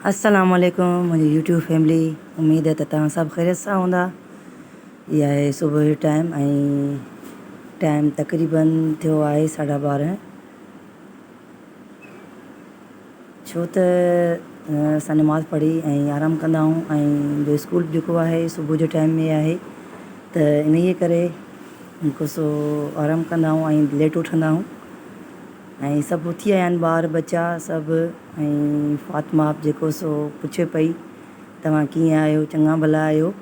अस्सलाम वालेकुम मुंहिंजी यूट्यूब फैमिली। उमेद है त तव्हां सभु ख़ैरियत सां हूंदा। इहा आहे सुबुह जो टाइम ऐं टाइम तक़रीबन थियो आहे 12:30। छो त असां नमाज़ पढ़ी ऐं आरामु कंदा आहियूं ऐं ॿियो स्कूल जेको आहे सुबुह जो टाइम में आहे, त इन्हीअ करे कुझु आरामु कंदा आहियूं ऐं लेट उथंदा आहियूं ऐं सभु उथी आया आहिनि ॿार बच्चा सभु। ऐं फ़ातिमा जेको सो पुछे पई तव्हां कीअं आहियो, चङा भला आहियो।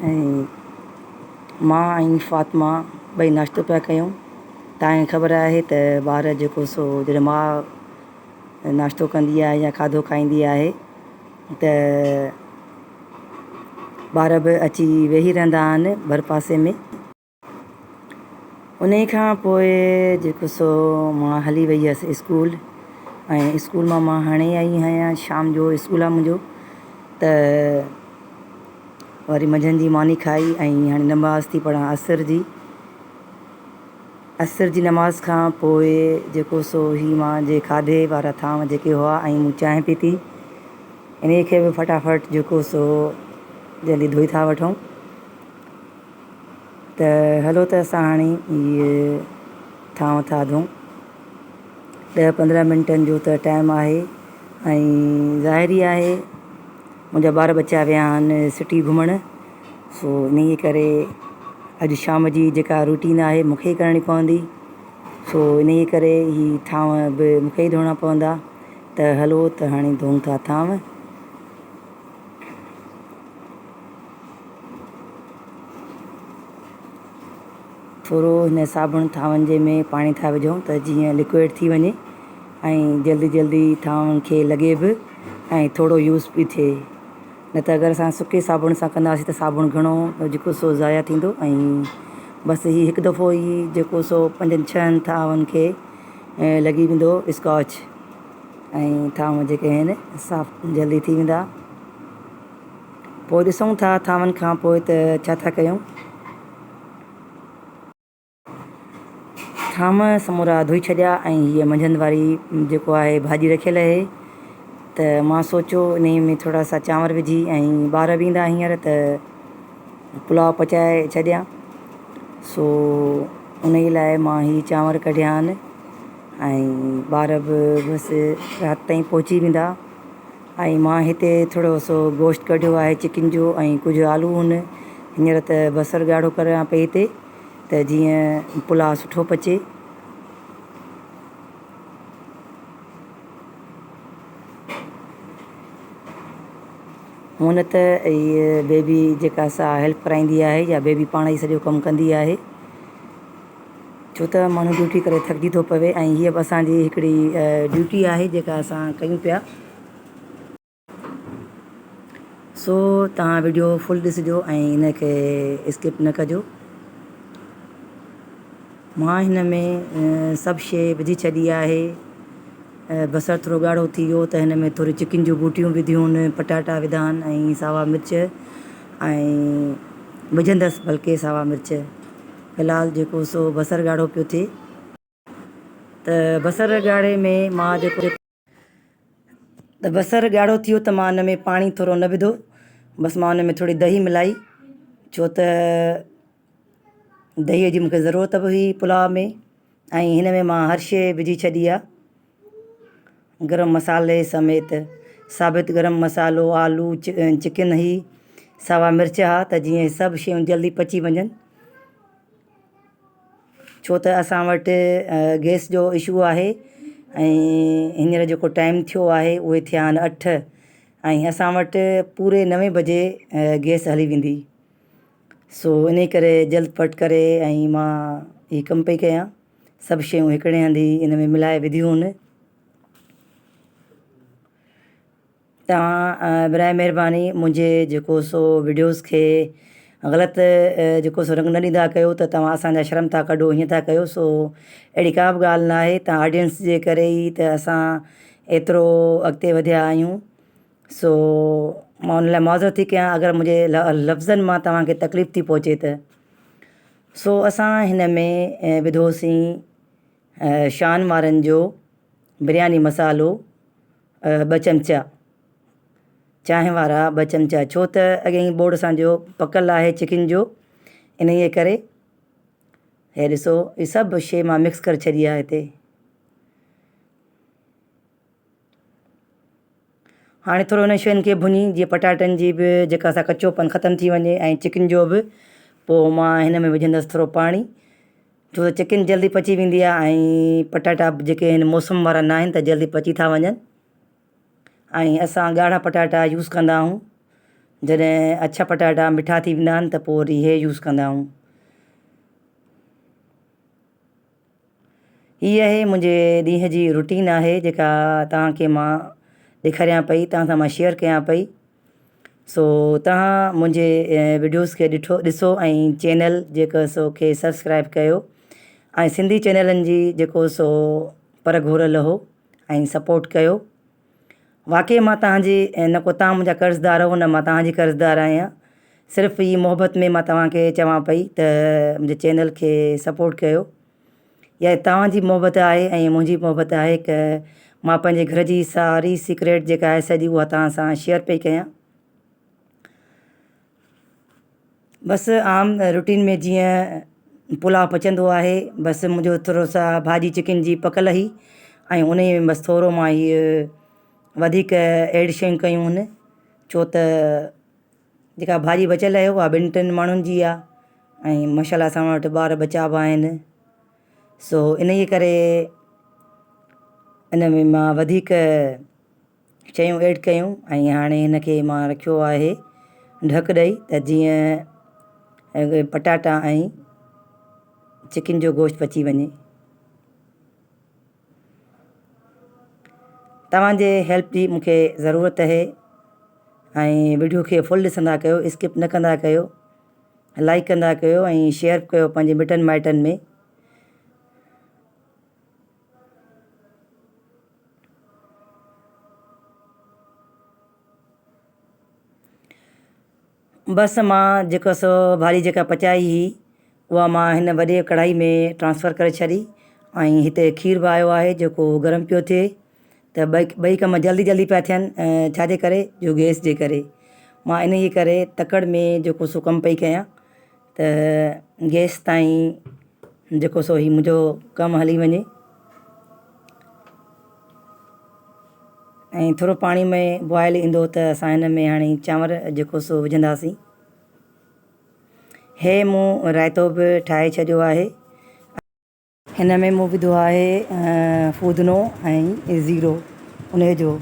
ऐं मां ऐं फ़ातिमा ॿई नाश्तो पिया कयूं। तव्हांखे ख़बर आहे त ॿार जेको सो जॾहिं माउ नाश्तो कंदी आहे या खाधो खाईंदी आहे त ॿार बि अची वेही रहंदा आहिनि भर पासे में। उन खां पोइ जेको सो मां हली वई हुअसि स्कूल ऐं स्कूल मां हाणे आई आहियां। शाम जो स्कूल आहे मुंहिंजो, त वरी मंझंदि जी मानी खाई ऐं हाणे नमाज़ थी पढ़ां असर जी। असर जी नमाज़ खां पोइ जेको सो ही मां जे खाधे वारा थांव जेके हुआ ऐं मूं चांहि पीती। इन खे बि फटाफट जेको सो जल्दी धोई था वठूं। त हलो त असां हाणे इहे थांव था धोऊं। 10-15 मिंटनि जो त टाइम आहे ऐं ज़ाहिरी आहे मुंहिंजा ॿार बच्चा विया आहिनि सिटी घुमणु। सो इन करे अॼु शाम जी जेका रूटीन आहे मूंखे ई करणी पवंदी। सो इन करे ही थांव बि मूंखे ई धोइणा पवंदा। त हलो त हाणे धोऊं था थांव। थोरो हिन साबुण थांवनि जे में पाणी था विझूं त जीअं लिक्विड थी वञे ऐं जल्दी जल्दी थांवनि खे लॻे बि ऐं थोरो यूज़ बि थिए। न त अगरि असां सुके साबुण सां कंदासीं त साबुण घणो जेको सो ज़ाया थींदो ऐं बसि ही हिकु दफ़ो ई जेको सो 5-6 थांवनि खे लॻी वेंदो स्कॉच ऐं थांव जेके आहिनि साफ़ जल्दी थी वेंदा। पोइ ॾिसूं था थांवनि खां पोइ त छा था कयूं। थांव समूरा धोई छॾिया ऐं हीअ मंझंदि वारी जेको आहे भाॼी रखियल आहे, त मां सोचियो इन में थोरा सा चांवर विझी ऐं ॿार बि ईंदा हींअर त पुलाव पचाए छॾियां। सो उन ई लाइ मां ही चांवर कढिया आहिनि ऐं ॿार बि बसि राति ताईं पहुची वेंदा। ऐं मां हिते थोरो सो गोश्त कढियो आहे चिकन जो ऐं कुझु आलू आहिनि। हींअर त बसरु ॻाढ़ो करियां पई हिते त जीअं पुलाउ सुठो पचे। हूअं न त इहा बेबी जेका सा हेल्प कराईंदी आहे या बेबी पाण ई सॼो कमु कंदी आहे, छो त माण्हू ड्यूटी करे थकिजी थो पवे ऐं हीअ बि असांजी हिकिड़ी ड्यूटी आहे जेका असां कयूं पिया। सो तव्हां वीडियो फुल ॾिसिजो ऐं इन खे स्किप न कजो। मां हिन में सभु शइ विझी छॾी आहे। बसरु थोरो ॻाढ़ो थी वियो त हिन में थोरी चिकन जूं बूटियूं विधियूं आहिनि, पटाटा विधा आहिनि ऐं सावा मिर्च ऐं विझंदसि बल्कि सावा मिर्च। फ़िलहालु जेको सो बसरु ॻाढ़ो पियो थिए त बसरु ॻाढ़े में मां जेको त बसरु ॻाढ़ो थियो त मां हिन में पाणी थोरो न विधो। बसि मां हुन में थोरी दही मिलाई, छो त दहीअ जी मूंखे ज़रूरत बि हुई पुलाव में। ऐं हिन में मां हर शइ विझी छॾी आहे गरम मसाले समेत। साबित गरम मसालो, आलू, चिकन ही सावा मिर्च हा त जीअं सभु शयूं जल्दी पची वञनि। छो त असां वटि गैस जो इशू आहे ऐं हींअर जेको टाइम थियो आहे उहे थिया आहिनि 8 ऐं असां वटि पूरे 9 बजे गैस हली वेंदी। सो इन करे जल्द पट करे ऐं मां हीअ कमु पई कयां। सभु शयूं हिकिड़े हंधि इन में मिलाए विधियूं आहिनि। तव्हां बराए महिरबानी मुंहिंजे जेको सो वीडियोज़ खे ग़लति जेको सो रंग न ॾींदा कयो त तव्हां असांजा शर्म था कढो, हीअं था कयो। सो अहिड़ी का बि ॻाल्हि न आहे, तव्हां ऑडियंस जे करे ई त असां एतिरो अॻिते वधिया आहियूं। सो मां उन लाइ माज़रत थी कयां अगरि मुंहिंजे लफ़्ज़नि मां तव्हांखे तकलीफ़ थी पहुचे त। सो असां हिन में विधोसीं शान वारनि जो बिरयानी मसालो ॿ चमचा चांहि वारा 2 चमचा, छो त अॻे ई बोर्ड असांजो पकल आहे चिकन जो, इन जे करे। हे ॾिसो, ही सभु शइ मां मिक्स करे छॾी आहे हिते। हाणे थोरो हिन शयुनि खे भुञी, जीअं पटाटनि जी बि जेका असां कचोपन ख़तमु थी वञे ऐं चिकन जो बि। पोइ मां हिन में विझंदसि थोरो पाणी, छो त चिकन जल्दी पची वेंदी आहे ऐं पटाटा जेके हिन मौसम वारा न आहिनि त जल्दी पची था वञनि। ऐं असां ॻाढ़ा पटाटा यूज़ कंदा आहियूं, जॾहिं अछा पटाटा मिठा थी वेंदा आहिनि त पोइ वरी इहे यूज़ कंदा आहियूं। हीअ आहे मुंहिंजे ॾींहं जी रुटीन आहे, जेका तव्हांखे मां ॾेखारियां पई, तव्हां सां मां शेयर कयां पई। सो तव्हां मुंहिंजे वीडियोज़ खे ॾिसो ऐं चैनल जेको सो खे सब्सक्राइब कयो ऐं सिंधी चैनलनि जी जेको सो पर घुरियल हो ऐं सपोर्ट कयो। वाक़ई मां तव्हांजी न को तव्हां मुंहिंजा कर्ज़दार हो, न मां तव्हांजी कर्ज़दार आहियां। सिर्फ़ु ई मोहबत में मां तव्हांखे चवां पई त मुंहिंजे चैनल खे सपोर्ट कयो। इहा तव्हांजी मोहबत आहे ऐं मुंहिंजी मोहबत आहे कि मां पंहिंजे घर जी सारी सीक्रेट जेका आहे सॼी उहा तव्हां सां शेयर पई कयां। बसि आम रूटीन में जीअं पुलाउ पचंदो आहे, बसि मुंहिंजो थोरो सा भाॼी चिकन जी पकल हुई ऐं उन में बसि थोरो मां हीअ वधीक ऐड शयूं कयूं आहिनि, छो त जेका भाॼी बचियल आहे उहा 2-3 माण्हुनि जी आहे ऐं माशाल्लाह असां वटि ॿार बचा बि आहिनि। सो इन जे करे इन में मां वधीक शयूं ऐड कयूं ऐं हाणे हिन खे मां रखियो आहे ढक ॾेई, त जीअं पटाटा ऐं चिकन जो गोश्त पची वञे। तव्हांजे हेल्प जी मूंखे ज़रूरत आहे ऐं वीडियो खे फुल ॾिसंदा कयो, स्किप न कंदा कयो, लाइक कंदा कयो ऐं शेयर कयो पंहिंजे मिटनि माइटनि में। बसि मां जेको सो भाॼी जेका पचाई हुई उहा मां हिन वॾे कढ़ाई में ट्रांसफ़र करे छॾी ऐं हिते खीर बि आयो आहे जेको गरम पियो थिए, त ॿई कम जल्दी जल्दी पिया थियनि। छाजे करे? जो गैस जे करे। मां इन जे करे तकड़ में जेको सो कमु पई कयां त गैस ताईं जेको सो ही मुंहिंजो कमु हली वञे। ऐं थोरो पाणी में बॉयल ईंदो त असां हिन में हाणे चांवर जेको सो विझंदासीं। हे मूं रायतो बि ठाहे छॾियो आहे, हिन में मूं विधो आहे फूदनो ऐं ज़ीरो उन जो।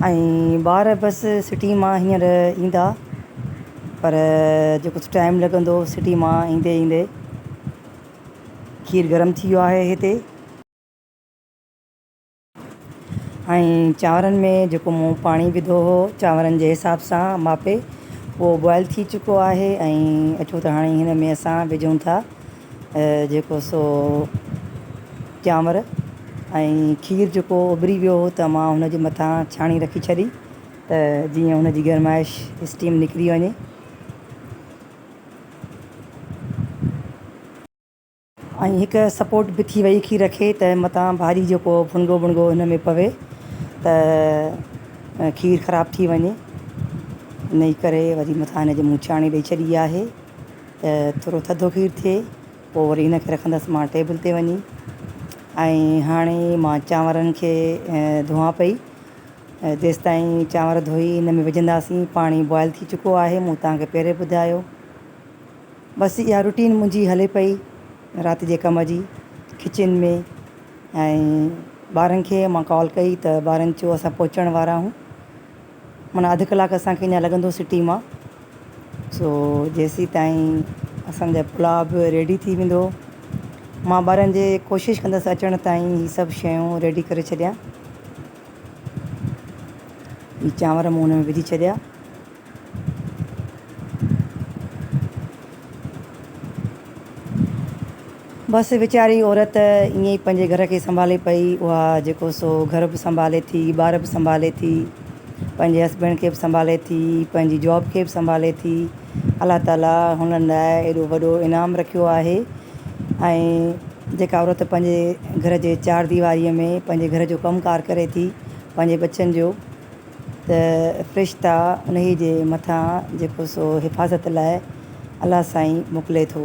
ऐं ॿार बसि सिटी मां हींअर ईंदा, पर जेको टाइम लॻंदो सिटी मां ईंदे ईंदे। खीर गरम थी वियो आहे हिते ऐं चांवरनि में जेको मूं पाणी विधो हो चांवरनि जे हिसाब सां मापे, उहो बॉयल थी चुको आहे। ऐं अचो त हाणे हिन में असां विझूं था जेको सो चांवर ऐं खीर जेको उबरी वियो हो त मां हुन जे मथां छाणी रखी छॾी त जीअं हुन जी गरमाइश स्टीम निकिरी वञे। ऐं हिकु सपोर्ट बि थी वई खीर खे त मथां भाॼी जेको भुनगो भुनगो हिन में पवे त खीर ख़राबु थी वञे। इन करे वरी मथां हिन जे मूं छाणी ॾेई छॾी आहे त थोरो थधो खीर थिए, पोइ वरी हिन खे रखंदसि मां टेबल ते वञी। ऐं हाणे मां चांवरनि खे धोआं पई, जेसिताईं चांवर धोई हिन में विझंदासीं। पाणी बॉयल थी चुको आहे, मूं तव्हांखे पहिरें ॿुधायो। बसि इहा रूटीन मुंहिंजी हले पई राति जे कम जी किचन में। ऐं ॿारनि खे मां कॉल कई त ॿारनि चयो असां पहुचण वारा आहियूं, माना अधु कलाकु असांखे अञा लॻंदो सिटी मां। सो जेसीं ताईं असांजा पुलाउ बि रेडी थी वेंदो, मां ॿारनि जे कोशिशि कंदसि अचण ताईं हीअ सभु शयूं रेडी करे छॾियां। हीअ चांवर मूं हुन में विझी छॾिया। बसि वीचारी औरत ईअं ई पंहिंजे घर खे संभाले पई, उहा जेको सो घर बि संभाले थी, ॿार बि संभाले थी, पंहिंजे हस्बैंड खे बि संभाले थी, पंहिंजी जॉब खे बि संभाले थी। अलाह ताला हुननि लाइ एॾो वॾो इनाम रखियो आहे। ऐं जेका औरत पंहिंजे घर जे चार दीवारीअ में पंहिंजे घर जो कमुकारु करे थी, पंहिंजे बचनि जो त फ़रिश्ता उन जे मथां जेको सो हिफ़ाज़त लाइ अलाह साईं मोकिले थो।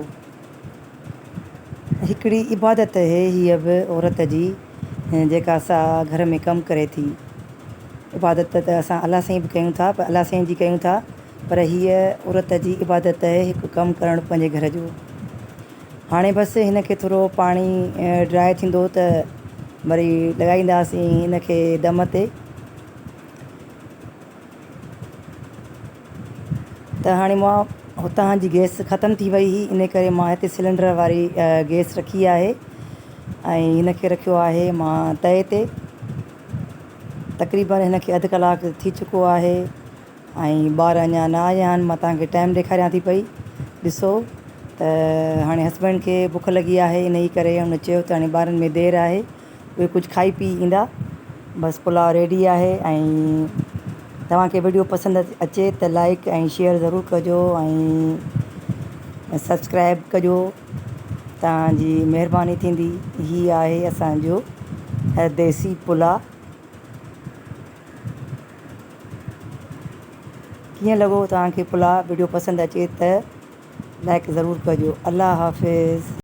हिकिड़ी इबादत आहे हीअ बि औरत जी जेका असां घर में कमु करे थी। इबादत त असां अलाह साईं बि कयूं था, पर अलाह साईं जी कयूं था, पर हीअ औरत जी इबादत आहे हिकु कमु करणु पंहिंजे घर जो। हाणे बसि हिन खे थोरो पाणी ड्राए थींदो त वरी लॻाईंदासीं हिन खे दम ते। त हाणे मां हुतां जी गैस ख़तमु थी वई हुई, इन करे मां हिते सिलेंडर वारी गैस रखी आहे ऐं हिन खे रखियो आहे मां तए ते। तक़रीबन हिन खे अधु कलाकु थी चुको आहे ऐं ॿार अञा न आया आहिनि। मां तव्हांखे टाइम ॾेखारियां थी पई, ॾिसो त हाणे हस्बैंड खे बुख लॻी आहे, इन ई करे हुन चयो त हाणे ॿारनि में देरि आहे, उहे कुझु खाई पी ईंदा। बसि पुलाउ रेडी आहे। ऐं तव्हांखे वीडियो पसंदि अचे त लाइक ऐं शेयर ज़रूरु कजो ऐं सब्सक्राइब कजो, तव्हांजी महिरबानी थींदी। हीअ आहे असांजो देसी पुलाउ। कीअं लॻो तव्हांखे पुलाउ? वीडियो पसंदि अचे त लाइक ज़रूरु कजो। अल्लाह हाफ़िज़।